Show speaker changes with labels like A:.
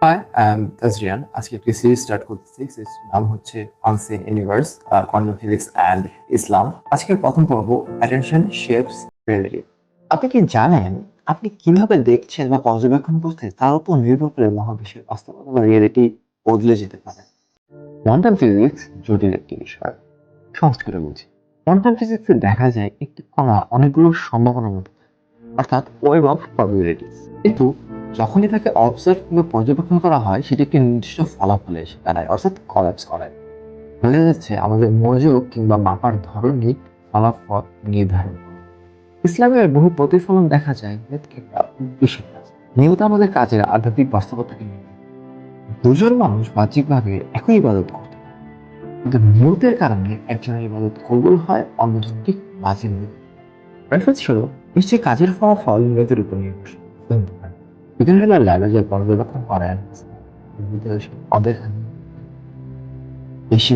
A: High, I am Tajrian. আজকে একটি series start করতেছি। সিরিজটির নাম হচ্ছে আনসিন ইউনিভার্স, কর্নেল ফিলিক্স অ্যান্ড ইসলাম। আজকের প্রথম পর্ব, অ্যাটেনশন শেপস রিয়েলিটি। আপনি কি জানেন, আপনি কিভাবে দেখছেন বা পর্যবেক্ষণ করছেন তার উপর নির্ভর করে মহাবিশ্বের বাস্তবতা বা রিয়েলিটি বদলে যেতে পারে। কোয়ান্টাম ফিজিক্স জটিল একটি বিষয়। সংস্কৃত বুঝি। কোয়ান্টাম ফিজিক্সে দেখা যায় একটি কণা অনেকগুলো সম্ভাবনার মধ্যে, অর্থাৎ ওয়েভ অফ প্রবাবিলিটিস। কিন্তু যখনই তাকে অবজার্ভ কিংবা পর্যবেক্ষণ করা হয়, সেটি একটি নির্দিষ্ট ফলাফলে এসে দাঁড়ায়, অর্থাৎ কলাপস করায়। বোঝা যাচ্ছে আমাদের মনোযোগ কিংবা মাপার ধরনই ফলাফল নির্ধারণ করে। ইসলামের বহু প্রতিফলন দেখা যায় একটা উদ্দেশ্যের কাছে। নিয়ত আমাদের কাজের আধ্যাত্মিক বাস্তবতাকে নিয়ে দুজন মানুষ বাহ্যিকভাবে একই ইবাদত করতে পারে, কিন্তু নিয়তের কারণে একজনের ইবাদত কবুল হয়, অন্যজনটি বাতিল হয়ে যায়। রেফারেন্স হলো নিশ্চয়ই কাজের ফলাফল নিয়তের উপর নির্ভরশীল। বিজ্ঞানীরা ল্যাবে যে পর্যবেক্ষণ করেন, ওদের বেশি